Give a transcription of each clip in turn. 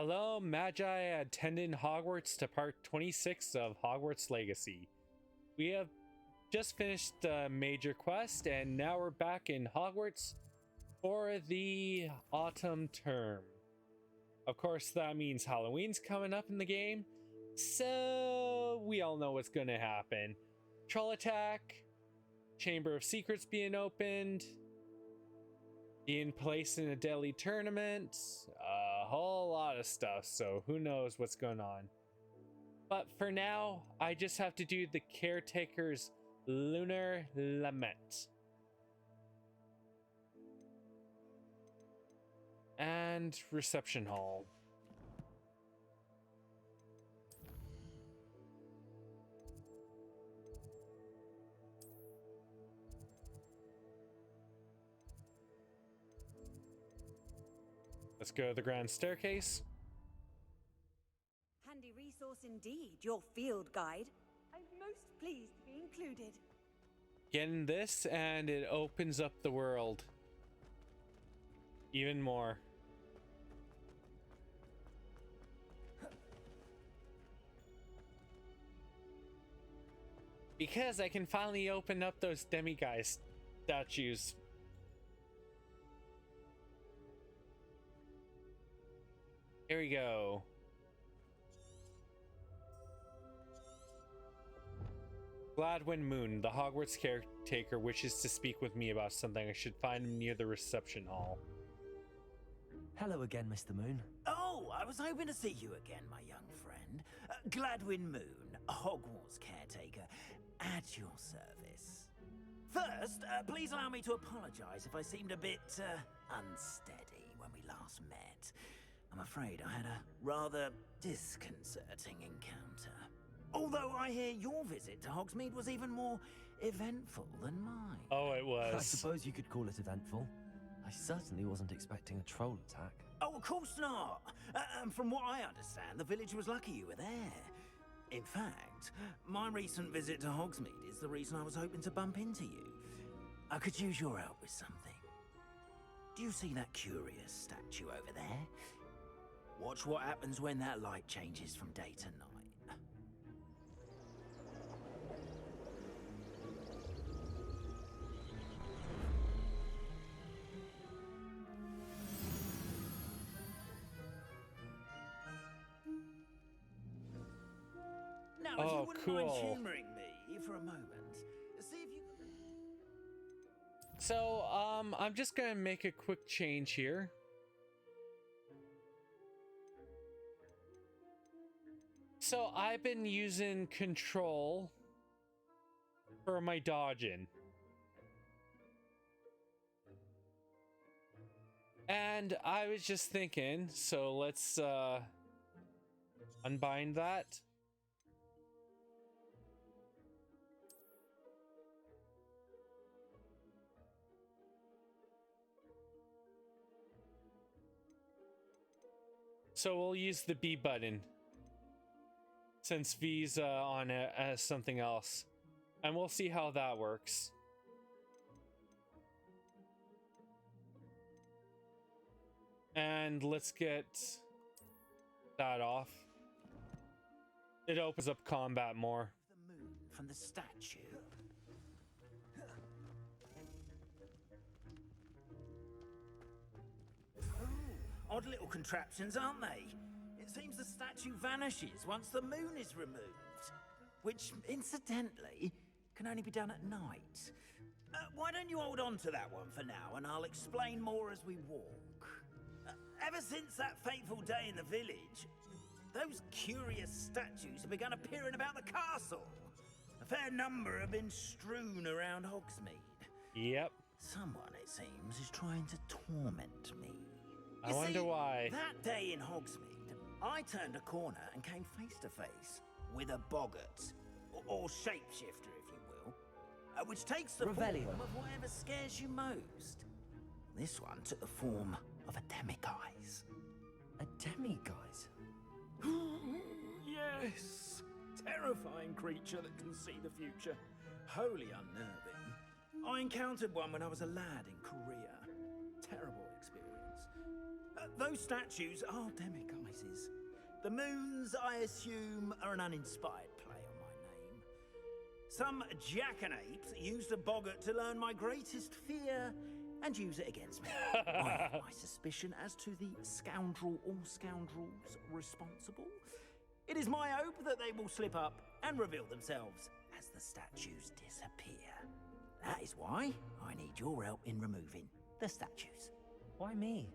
Hello, Magi attending Hogwarts to part 26 of Hogwarts Legacy. We have just finished the major quest, and now we're back in Hogwarts for the autumn term. Of course, that means Halloween's coming up in the game, so we all know what's going to happen. Troll attack, Chamber of Secrets being opened, being placed in a deadly tournament, a whole lot of stuff, so who knows what's going on. But for now, I just have to do the Caretaker's Lunar Lament. And Reception Hall. Let's go to the Grand Staircase. Handy resource indeed, your field guide. I'm most pleased to be included. Getting this, and it opens up the world even more. Because I can finally open up those Demiguise statues. Here we go. Gladwin Moon, the Hogwarts Caretaker, wishes to speak with me about something. I should find him near the reception hall. Hello again, Mr. Moon. Oh, I was hoping to see you again, my young friend. Gladwin Moon, Hogwarts Caretaker, at your service. First, please allow me to apologize if I seemed a bit unsteady when we last met. I'm afraid I had a rather disconcerting encounter. Although I hear your visit to Hogsmeade was even more eventful than mine. Oh, it was. I suppose you could call it eventful. I certainly wasn't expecting a troll attack. Oh, of course not. From what I understand, the village was lucky you were there. In fact, my recent visit to Hogsmeade is the reason I was hoping to bump into you. I could use your help with something. Do you see that curious statue over there? Watch what happens when that light changes from day to night. Now, if you wouldn't mind humoring me for a moment, see if you can... So, I'm just gonna make a quick change here. So, I've been using control for my dodging. And I was just thinking, so let's unbind that. So we'll use the B button since V's on it as something else, and we'll see how that works. And let's get that off. It opens up combat more. The moon from the statue. Odd little contraptions, aren't they? It seems the statue vanishes once the moon is removed. Which, incidentally, can only be done at night. Why don't you hold on to that one for now, and I'll explain more as we walk. Ever since that fateful day in the village, those curious statues have begun appearing about the castle. A fair number have been strewn around Hogsmeade. Yep. Someone, it seems, is trying to torment me. I wonder why. That day in Hogsmeade, I turned a corner and came face to face with a boggart, or shapeshifter, if you will, which takes the form of whatever scares you most. This one took the form of a demiguise. A demiguise? Yes! Terrifying creature that can see the future. Wholly unnerving. I encountered one when I was a lad in Korea. Terrible experience. Those statues are demiguises. Demiguises. The moons, I assume, are an uninspired play on my name. Some jackanapes used a boggart to learn my greatest fear and use it against me. I have my suspicion as to the scoundrel or scoundrels responsible. It is my hope that they will slip up and reveal themselves as the statues disappear. That is why I need your help in removing the statues. Why me?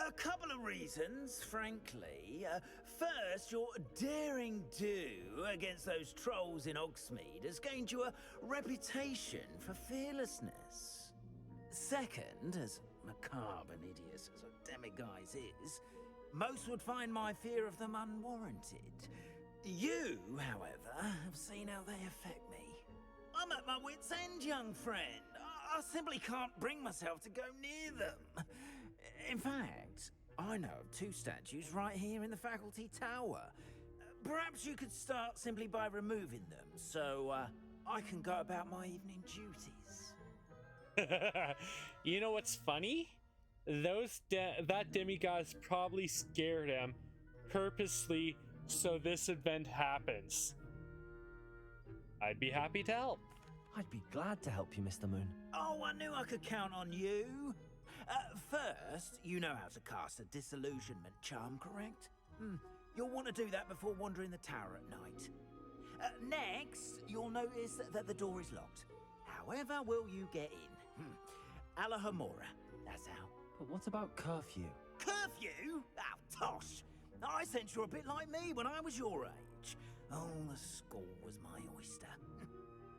A couple of reasons, frankly. First, your daring do against those trolls in Hogsmeade has gained you a reputation for fearlessness. Second, as macabre and hideous as a demiguise is, most would find my fear of them unwarranted. You, however, have seen how they affect me. I'm at my wit's end, young friend. I simply can't bring myself to go near them. In fact, I know of two statues right here in the faculty tower. Perhaps you could start simply by removing them, so I can go about my evening duties. You know what's funny? That demiguise probably scared him purposely so this event happens. I'd be happy to help. I'd be glad to help you, Mr. Moon. Oh, I knew I could count on you. First, you know how to cast a Disillusionment charm, correct? You'll want to do that before wandering the tower at night. Next, you'll notice that the door is locked. However will you get in? Alohomora, that's how. But what about curfew? Curfew? Oh, tosh. I sense you're a bit like me when I was your age. Oh, the school was my oyster.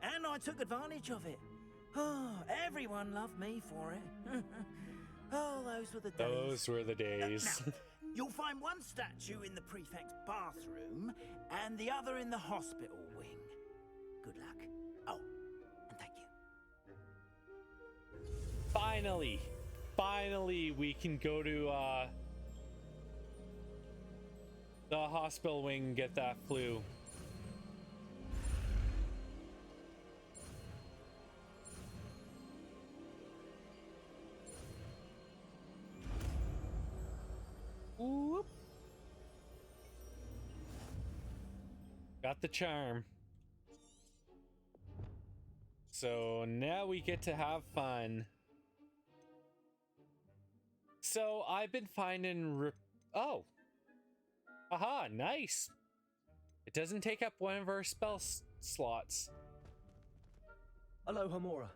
And I took advantage of it. Oh, everyone loved me for it. Oh, those were the days. Those were the days. Now, you'll find one statue in the Prefect's bathroom and the other in the hospital wing. Good luck. Oh, and thank you. Finally, we can go to the hospital wing and get that flu. Whoop. Got the charm. So now we get to have fun. So I've been finding oh. Aha, nice. It doesn't take up one of our spell slots. Alohomora.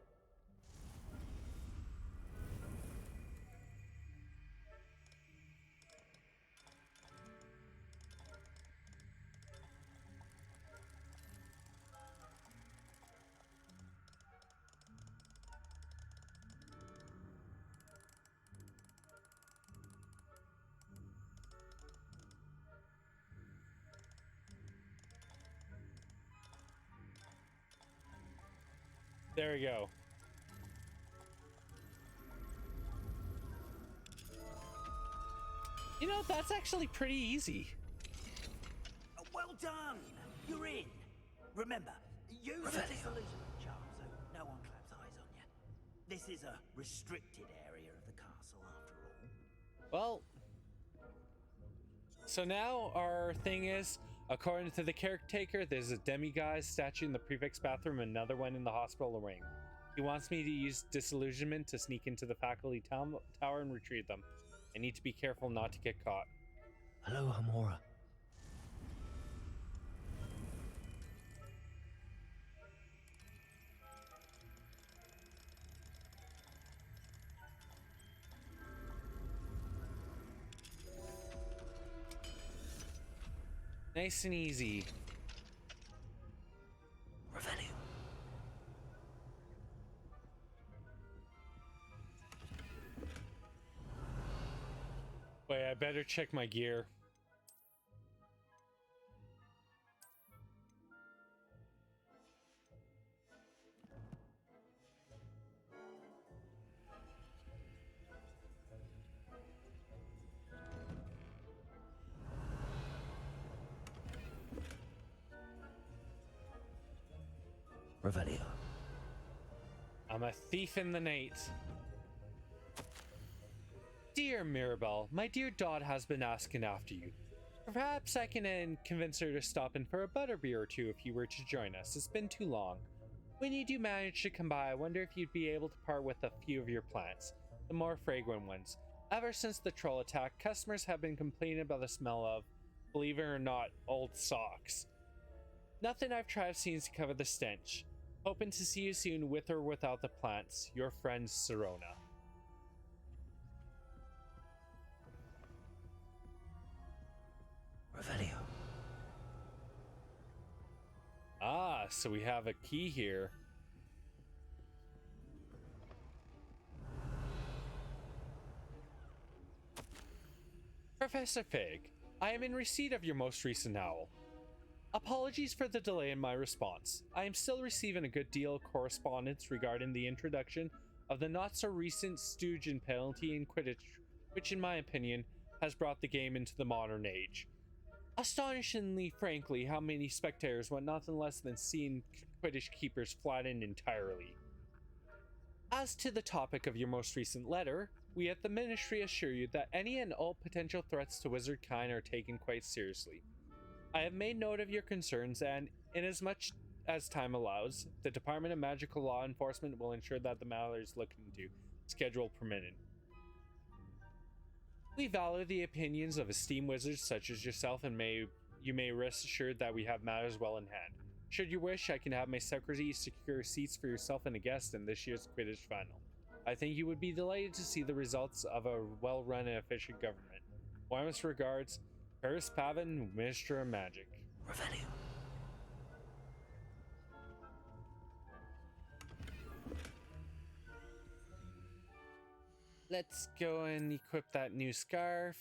There we go. You know, that's actually pretty easy. Well done! You're in. Remember, use the Disillusionment charm so no one claps eyes on you. This is a restricted area of the castle, after all. Well, so now our thing is, according to the Caretaker, there's a Demiguise statue in the Prefect's bathroom and another one in the hospital wing. He wants me to use Disillusionment to sneak into the faculty tower and retrieve them. I need to be careful not to get caught. Alohomora. Nice and easy. Revenue. Wait, I better check my gear. Revelio. I'm a thief in the night. Dear Mirabelle, my dear Dot has been asking after you. Perhaps I can convince her to stop in for a butterbeer or two if you were to join us. It's been too long. When you do manage to come by, I wonder if you'd be able to part with a few of your plants, the more fragrant ones. Ever since the troll attack, customers have been complaining about the smell of, believe it or not, old socks. Nothing I've tried seems to cover the stench. Hoping to see you soon with or without the plants. Your friend, Serona. Revelio. Ah, so we have a key here. Professor Fig, I am in receipt of your most recent owl. Apologies for the delay in my response. I am still receiving a good deal of correspondence regarding the introduction of the not-so-recent Stugin penalty in Quidditch, which in my opinion has brought the game into the modern age. Astonishingly, frankly, how many spectators want nothing less than seeing Quidditch keepers flattened entirely. As to the topic of your most recent letter, we at the Ministry assure you that any and all potential threats to wizard kind are taken quite seriously. I have made note of your concerns, and inasmuch as time allows, the Department of Magical Law Enforcement will ensure that the matter is looked into, schedule permitting. We value the opinions of esteemed wizards such as yourself, and you may rest assured that we have matters well in hand. Should you wish, I can have my secretary secure seats for yourself and a guest in this year's Quidditch final. I think you would be delighted to see the results of a well-run and efficient government. Warmest regards, Paris Pavin, Minister of Magic. Revelio. Let's go and equip that new scarf.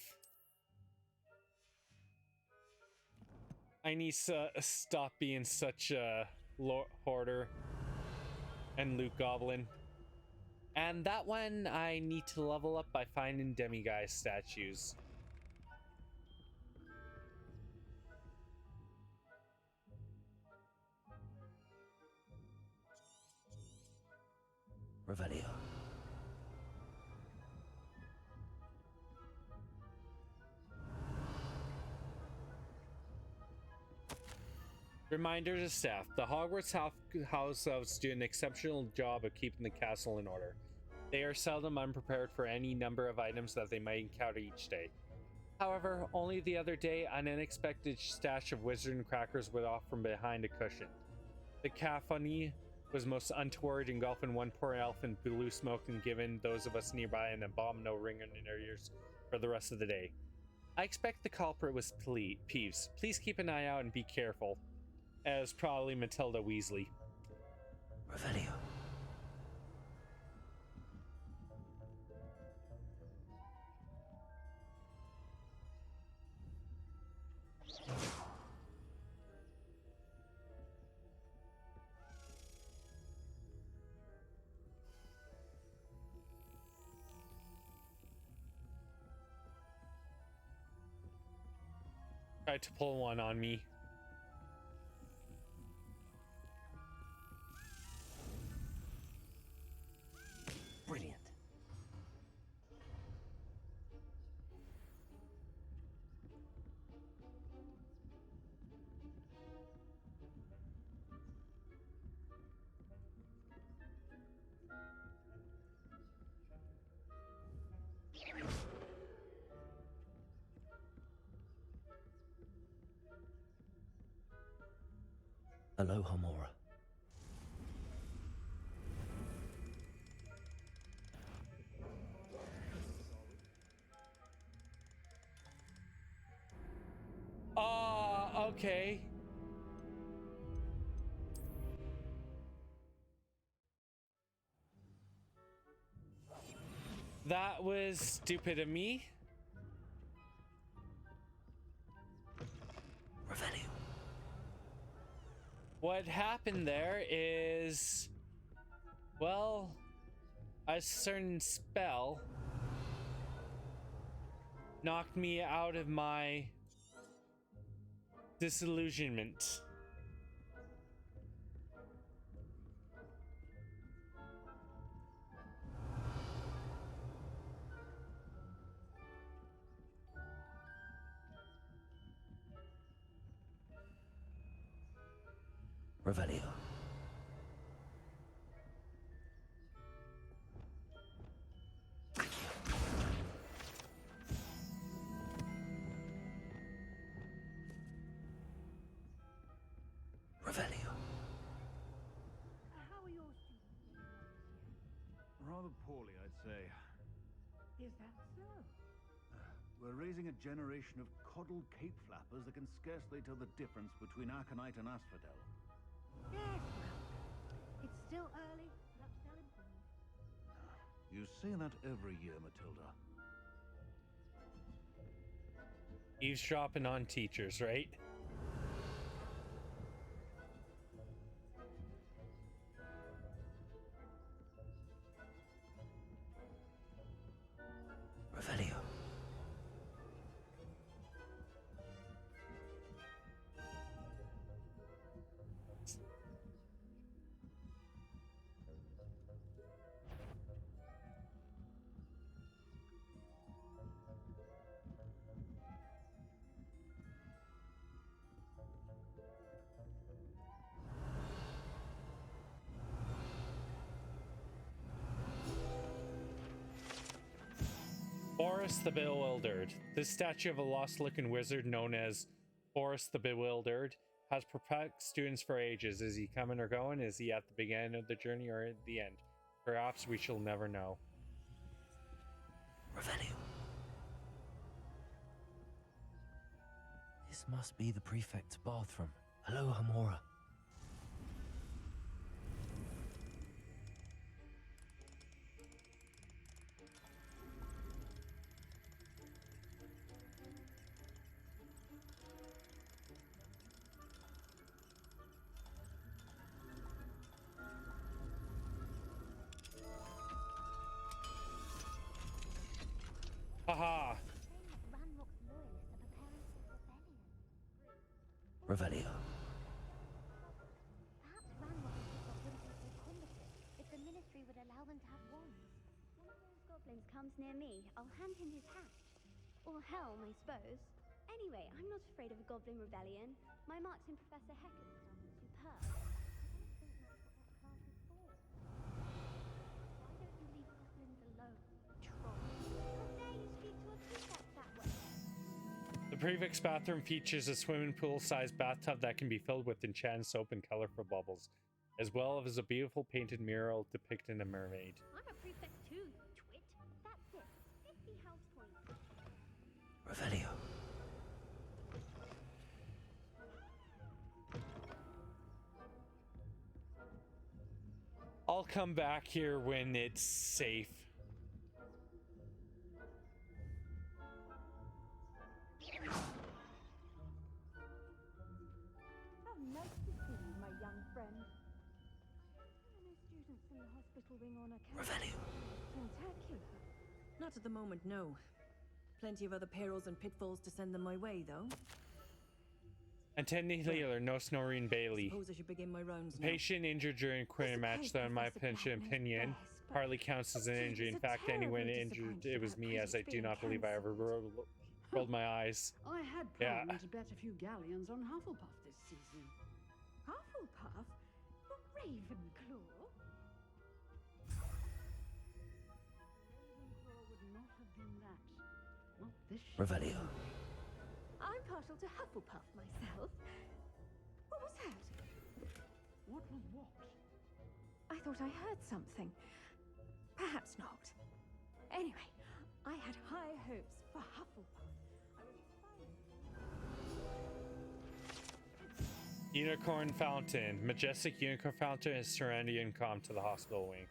I need to stop being such a hoarder and loot goblin. And that one I need to level up by finding Demiguise statues. Revelio. Reminder to staff, the Hogwarts house elves do an exceptional job of keeping the castle in order. They are seldom unprepared for any number of items that they might encounter each day. However, only the other day, an unexpected stash of wizard crackers went off from behind a cushion. The cacophony was most untoward, engulfing one poor elf in blue smoke and giving those of us nearby an abominable ring in their ears for the rest of the day. I expect the culprit was Peeves. Please keep an eye out and be careful. As probably Matilda Weasley. Revelio. Tried to pull one on me. Brilliant. Alohomora. Okay. That was stupid of me. Revelio. What happened there is, well, a certain spell knocked me out of my disillusionment. Revelio. Revelio. How are your students? Rather poorly, I'd say. Is that so? We're raising a generation of coddled cape flappers that can scarcely tell the difference between Aconite and Asphodel. Yes. It's still early, but they'll improve. You say that every year, Matilda. Eavesdropping on teachers, right? Revelio. Boris the Bewildered. This statue of a lost-looking wizard known as Boris the Bewildered has perplexed students for ages. Is he coming or going? Is he at the beginning of the journey or at the end? Perhaps we shall never know. Revelio. This must be the Prefect's bathroom. Alohomora. Haha! Revelio. Perhaps Ranrock and Hufflepuff wouldn't be so combative if the Ministry would allow them to have wands. One of those goblins comes near me, I'll hand him his hat. Or helm, I suppose. Anyway, I'm not afraid of a goblin rebellion. My marks in Professor Hecker's stuff are superb. I don't think that's what that class is for. Why don't you leave goblins alone, troll? How dare you speak to a prefect that way? The Prefect's bathroom features a swimming pool-sized bathtub that can be filled with enchanted soap and colorful bubbles, as well as a beautiful painted mural depicting a mermaid. I'm a prefect too, you twit. That's it. 50 house points. Revelio. I'll come back here when it's safe. How nice to see you, my young friend. There are no students in the hospital wing on account. Revelio. Spectacular. Not at the moment, no. Plenty of other perils and pitfalls to send them my way, though. Attending healer, no Snorine Bailey. Suppose I should begin my rounds now. Patient injured during a Quidditch match, though in my opinion, hardly counts as an injury. In fact, anyone injured, it was me, as I do not believe I ever rolled my eyes. I had planned to bet a few galleons on Hufflepuff this season. Hufflepuff? The Ravenclaw? Ravenclaw would not have been that. Not this Revelio. I'm partial to Hufflepuff myself. What was that? What was what? I thought I heard something. Perhaps not. Anyway, I had high hopes for Hufflepuff. Unicorn Fountain. Majestic Unicorn Fountain is surrounding calm to the hospital wing.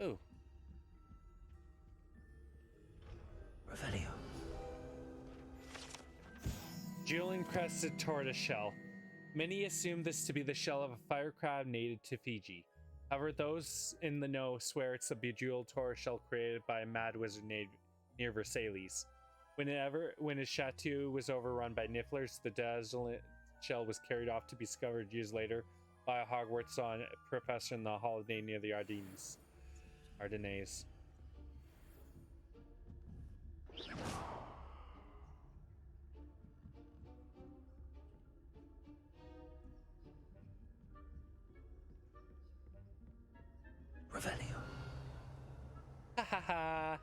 Ooh. Revelio. Jewel-encrusted tortoiseshell. Many assume this to be the shell of a fire crab native to Fiji. However, those in the know swear it's a bejeweled tortoiseshell created by a mad wizard near Versailles. When his chateau was overrun by Nifflers, the Daedalion shell was carried off to be discovered years later by a Hogwarts on professor in the holiday near the Ardennes. Revelio. Ha ha ha.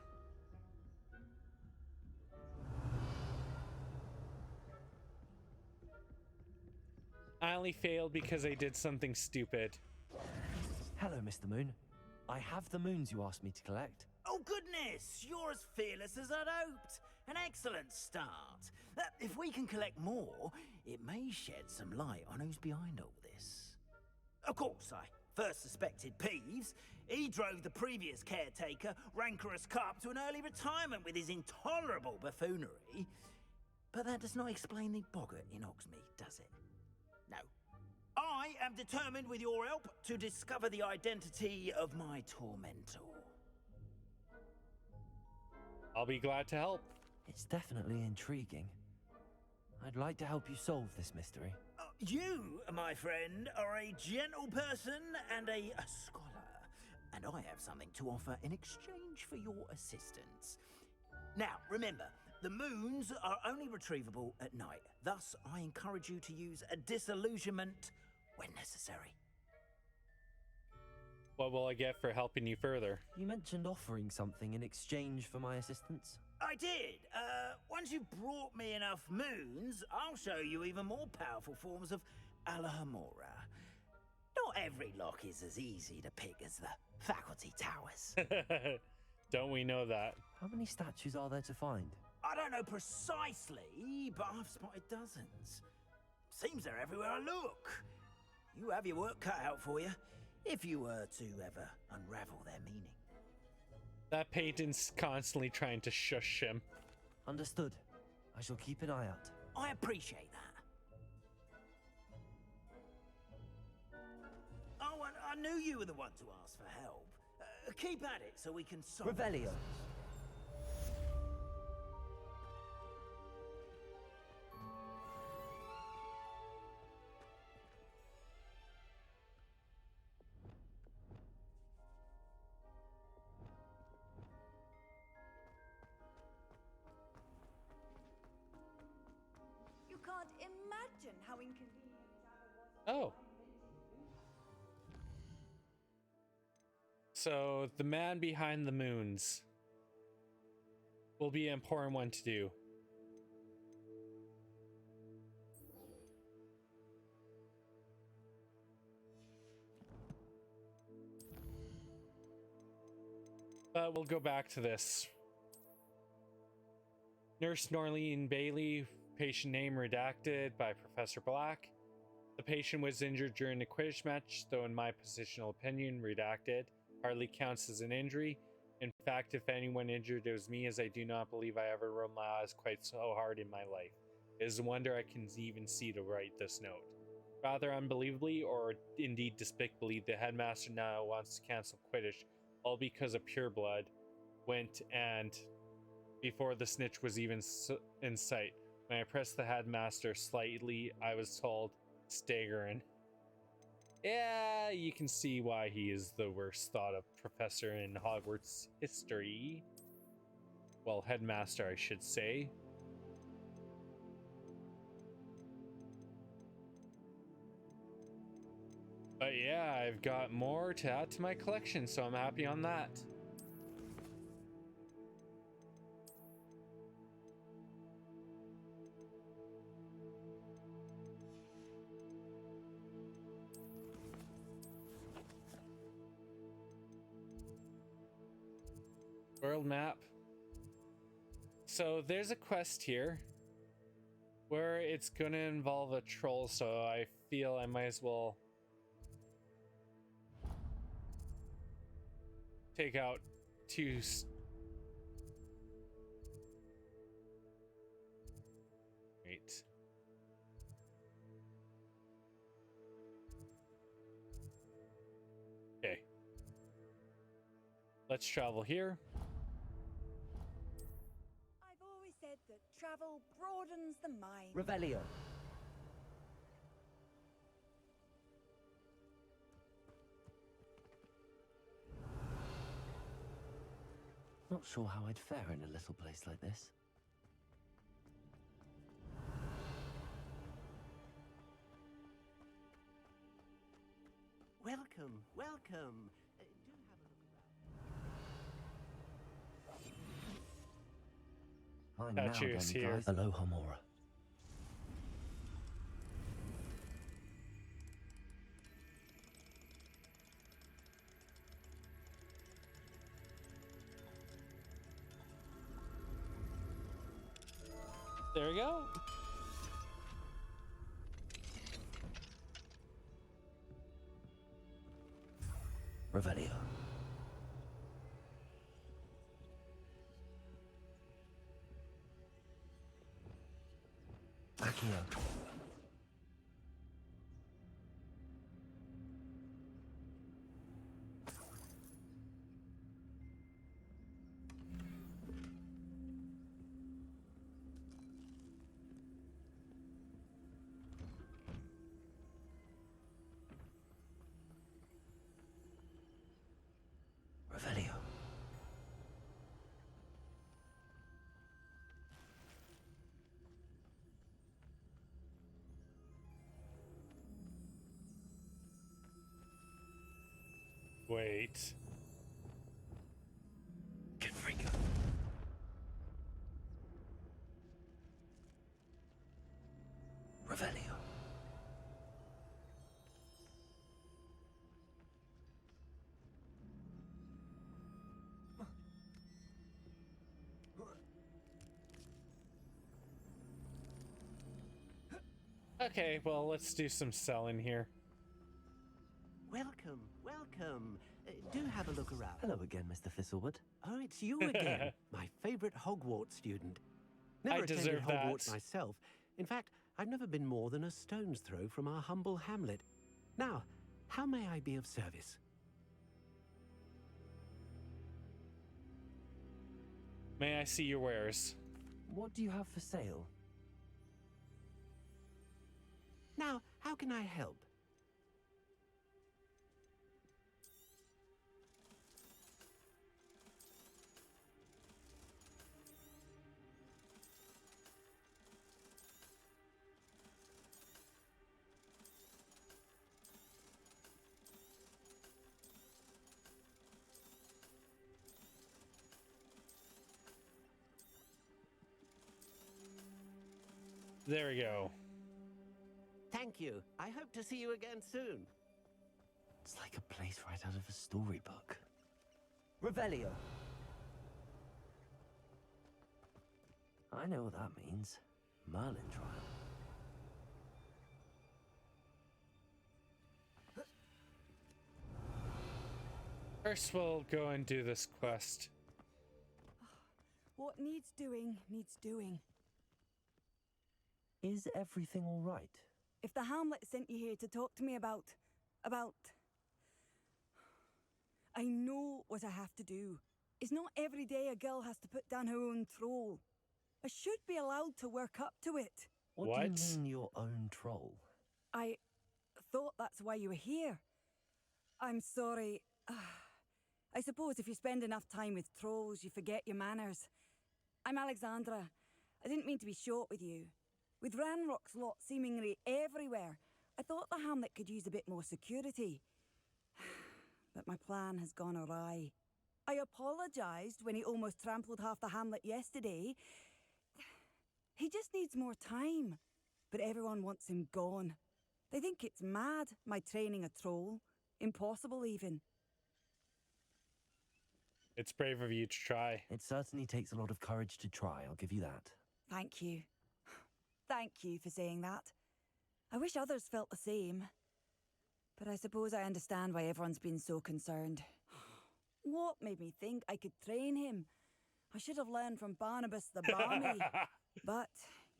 I only failed because I did something stupid. Hello, Mr. Moon. I have the moons you asked me to collect. Oh, goodness! You're as fearless as I'd hoped. An excellent start. If we can collect more, it may shed some light on who's behind all this. Of course, I first suspected Peeves. He drove the previous caretaker, Rancorous Carp, to an early retirement with his intolerable buffoonery. But that does not explain the boggart in Hogsmeade, does it? No. I am determined, with your help, to discover the identity of my tormentor. I'll be glad to help. It's definitely intriguing. I'd like to help you solve this mystery. You, my friend, are a gentle person and a scholar, and I have something to offer in exchange for your assistance. Now, remember, the moons are only retrievable at night. Thus, I encourage you to use a disillusionment when necessary. What will I get for helping you further? You mentioned offering something in exchange for my assistance. I did. Once you've brought me enough moons, I'll show you even more powerful forms of Alohomora. Not every lock is as easy to pick as the faculty towers. Don't we know that? How many statues are there to find? I don't know precisely, but I've spotted dozens. Seems they're everywhere I look. You have your work cut out for you, if you were to ever unravel their meaning. That painting's constantly trying to shush him. Understood. I shall keep an eye out. I appreciate that. Oh, I knew you were the one to ask for help. Keep at it so we can solve Revelio. You can't imagine how inconvenient that was. Oh. So, the man behind the moons will be an important one to do. But we'll go back to this. Nurse Norleen Bailey, patient name redacted by Professor Black. The patient was injured during the Quidditch match, though in my positional opinion, redacted, hardly counts as an injury. In fact, if anyone injured, it was me, as I do not believe I ever rolled my eyes quite so hard in my life. It is a wonder I can even see to write this note. Rather unbelievably, or indeed despicably, the headmaster now wants to cancel Quidditch, all because of Pureblood went and before the snitch was even in sight. When I pressed the headmaster slightly, I was told, staggering. Yeah, you can see why he is the worst thought of professor in Hogwarts history. Well, headmaster, I should say. But yeah, I've got more to add to my collection, so I'm happy on that. World map. So there's a quest here where it's gonna involve a troll, so I feel I might as well take out two wait. Okay. Let's travel here. I've always said travel broadens the mind. Revelio. Not sure how I'd fare in a little place like this. Welcome, welcome. Do have a look around. I'm now Statue's here. Demiguise Alohomora. There we go. Revelio. Accio. Revelio. Wait. Confringo. Revelio. Okay, well, let's do some selling here. Welcome, welcome. Do have a look around. Hello again, Mr. Thistlewood. Oh, it's you again. My favorite Hogwarts student. Never I attended deserve Hogwarts that. myself. In fact, I've never been more than a stone's throw from our humble hamlet. Now, how may I be of service? May I see your wares? What do you have for sale? Now, how can I help? There we go. Thank you. I hope to see you again soon. It's like a place right out of a storybook. Revelio. I know what that means. Merlin trial. First, we'll go and do this quest. What needs doing, needs doing. Is everything all right? If the Hamlet sent you here to talk to me about... I know what I have to do. It's not every day a girl has to put down her own troll. I should be allowed to work up to it. What do you mean your own troll? I thought that's why you were here. I'm sorry. I suppose if you spend enough time with trolls, you forget your manners. I'm Alexandra. I didn't mean to be short with you. With Ranrock's lot seemingly everywhere, I thought the hamlet could use a bit more security. But my plan has gone awry. I apologised when he almost trampled half the hamlet yesterday. He just needs more time. But everyone wants him gone. They think it's mad, my training a troll. Impossible, even. It's brave of you to try. It certainly takes a lot of courage to try, I'll give you that. Thank you. Thank you for saying that. I wish others felt the same. But I suppose I understand why everyone's been so concerned. What made me think I could train him? I should have learned from Barnabas the Barmy. But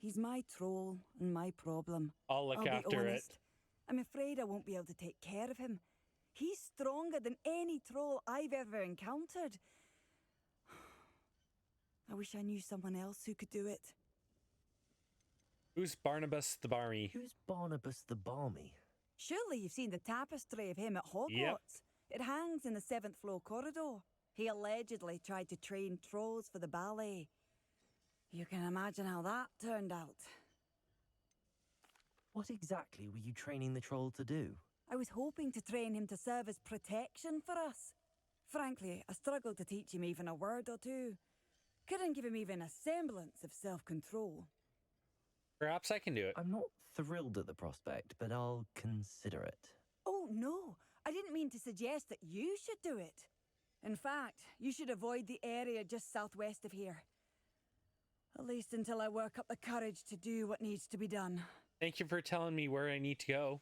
he's my troll and my problem. I'll look be after honest. it. I'm afraid I won't be able to take care of him. He's stronger than any troll I've ever encountered. I wish I knew someone else who could do it. Who's Barnabas the Barmy? Who's Barnabas the Balmy? Surely you've seen the tapestry of him at Hogwarts. Yep. It hangs in the 7th floor corridor. He allegedly tried to train trolls for the ballet. You can imagine how that turned out. What exactly were you training the troll to do? I was hoping to train him to serve as protection for us. Frankly, I struggled to teach him even a word or two. Couldn't give him even a semblance of self-control. Perhaps I can do it. I'm not thrilled at the prospect, but I'll consider it. Oh, no. I didn't mean to suggest that you should do it. In fact, you should avoid the area just southwest of here. At least until I work up the courage to do what needs to be done. Thank you for telling me where I need to go.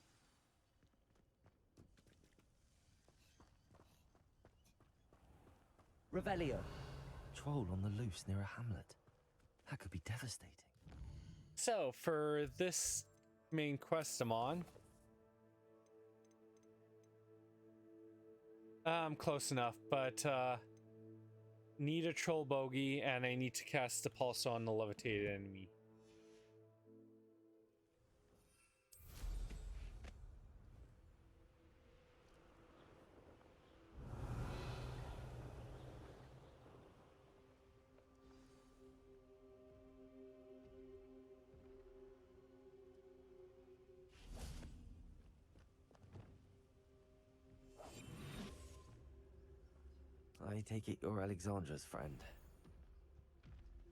Revelio. Troll on the loose near a hamlet. That could be devastating. So, for this main quest I'm on, I'm close enough, but need a troll bogey, and I need to cast the pulse on the levitated enemy. I take it you're Alexandra's friend.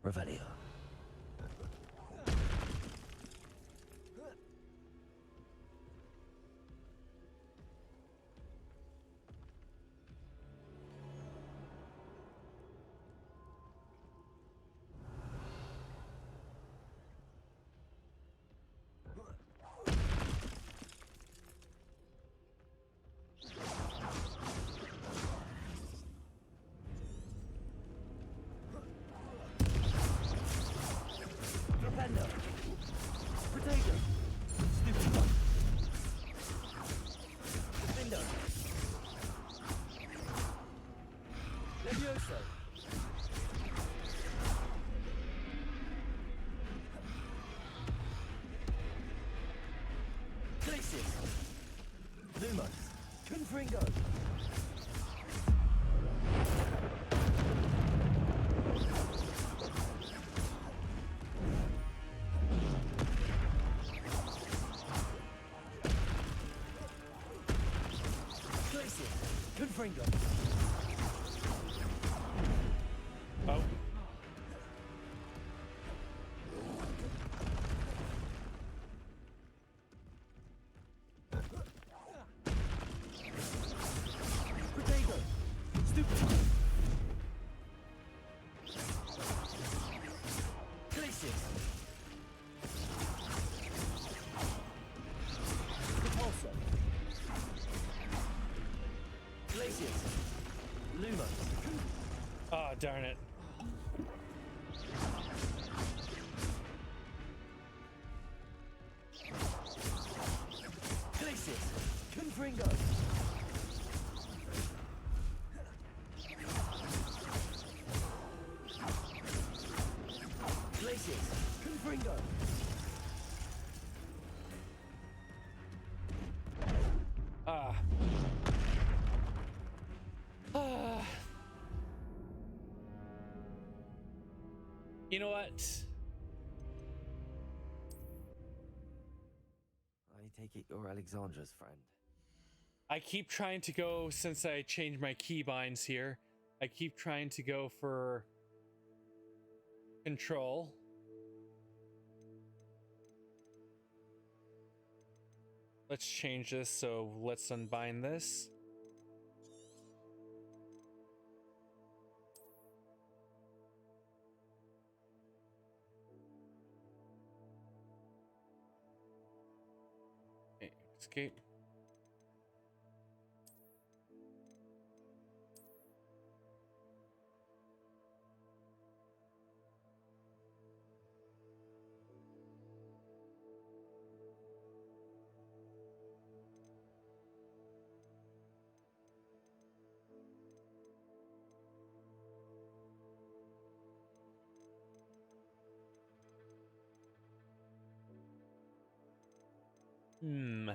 Revelio. Oh. Oh, darn it. You know what? I take it you're Alexandra's friend. I keep trying to go, since I changed my keybinds here, I keep trying to go for control. Let's change this, so let's unbind this. Okay, escape. Hmm.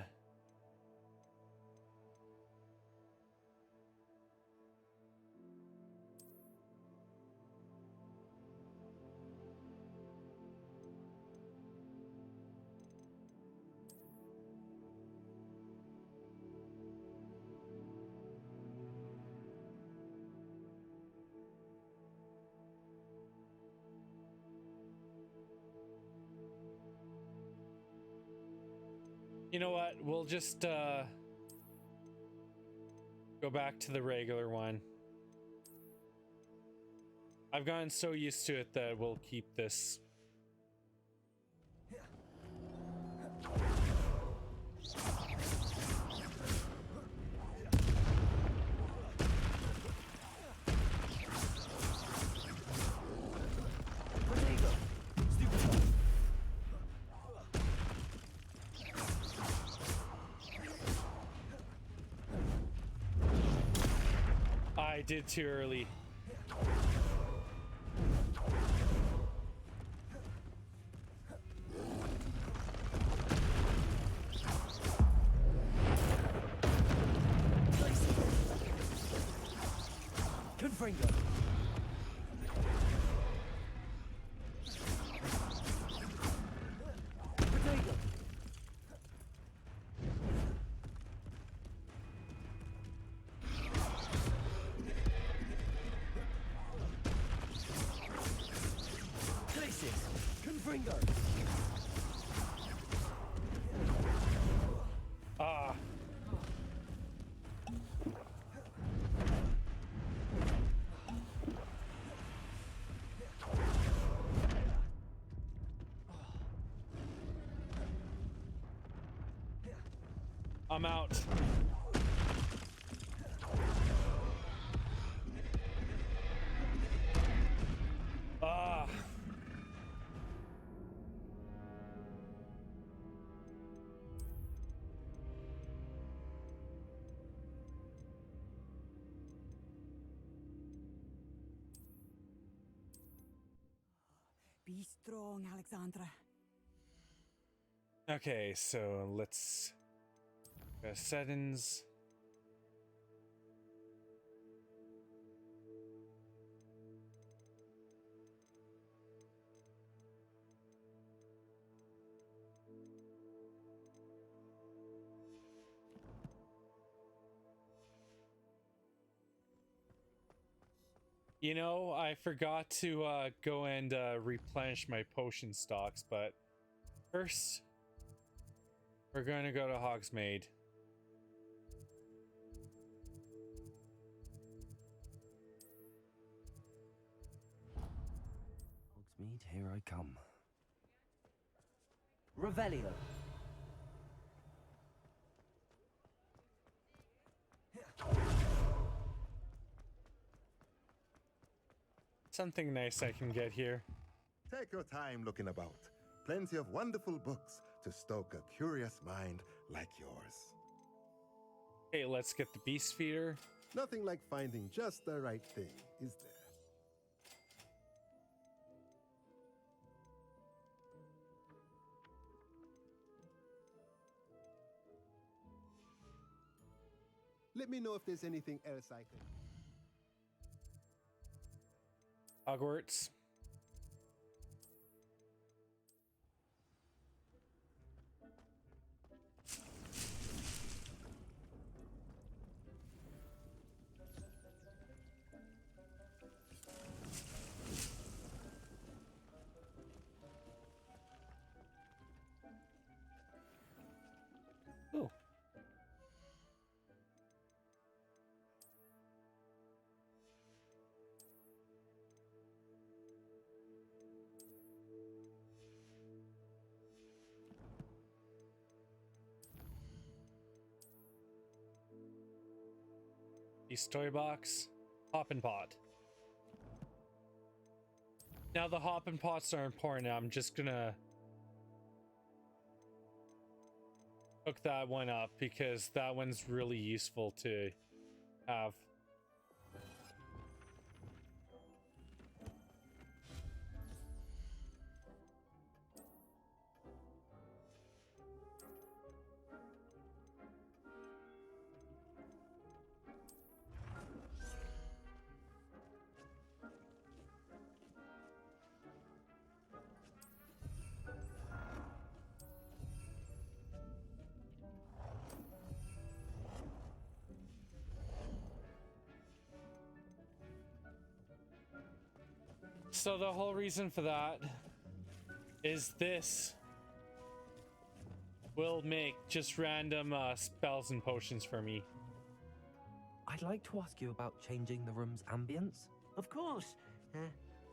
You know what? We'll just go back to the regular one. I've gotten so used to it that we'll keep this. I did too early. Confringo. Ah. I'm out. Ah. Be strong, Alexandra. Okay, so let's go settings. You know, I forgot to go and replenish my potion stocks, but first we're going to go to Hogsmeade. Hogsmeade, here I come. Revelio. Something nice I can get here. Take your time looking about. Plenty of wonderful books to stoke a curious mind like yours. Okay, let's get the beast feeder. Nothing like finding just the right thing, is there? Let me know if there's anything else I can... Hogwarts. Oh. Beast toy box. Hoppin' pot. Now the hoppin' pots are important. I'm just gonna hook that one up because that one's really useful to have. So the whole reason for that is this will make just random spells and potions for me. I'd like to ask you about changing the room's ambience. Of course.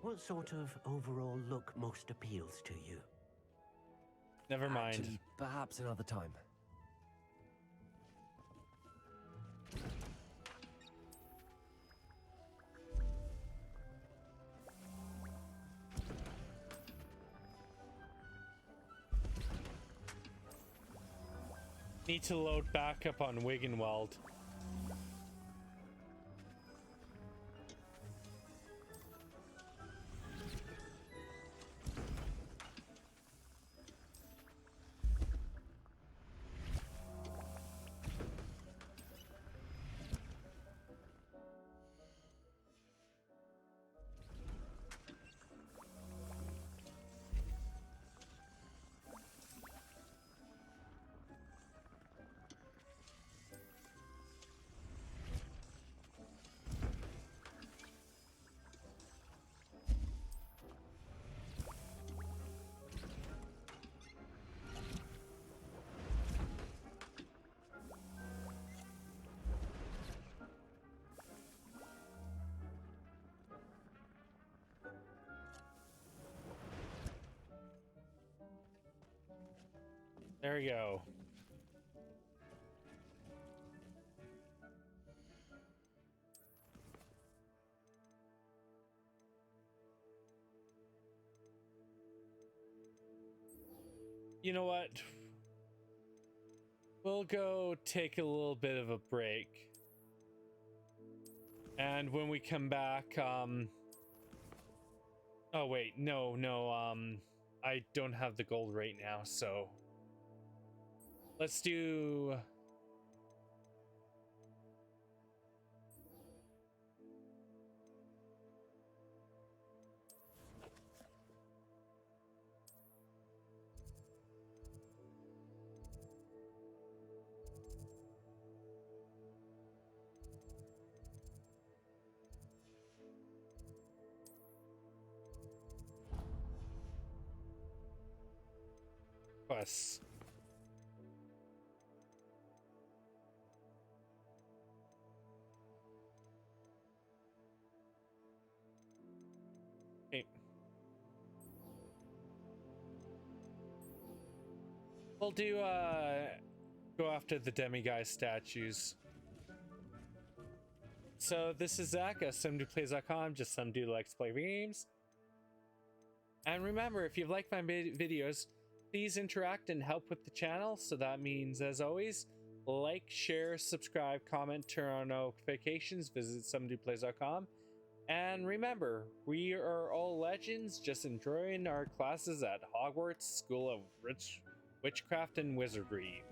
What sort of overall look most appeals to you? Never mind. Actually, perhaps another time. Need to load back up on Wiggenweld. There we go. You know what? We'll go take a little bit of a break. And when we come back, oh wait, no, I don't have the gold right now, so let's do quests. Okay. We'll do go after the Demiguise statues. So this is Zach of somedudeplays.com, just some dude who likes to play games. And remember, if you've liked my videos, please interact and help with the channel. So that means, as always, like, share, subscribe, comment, turn on notifications, visit somedudeplays.com. And remember, we are all legends just enjoying our classes at Hogwarts School of Witchcraft and Wizardry.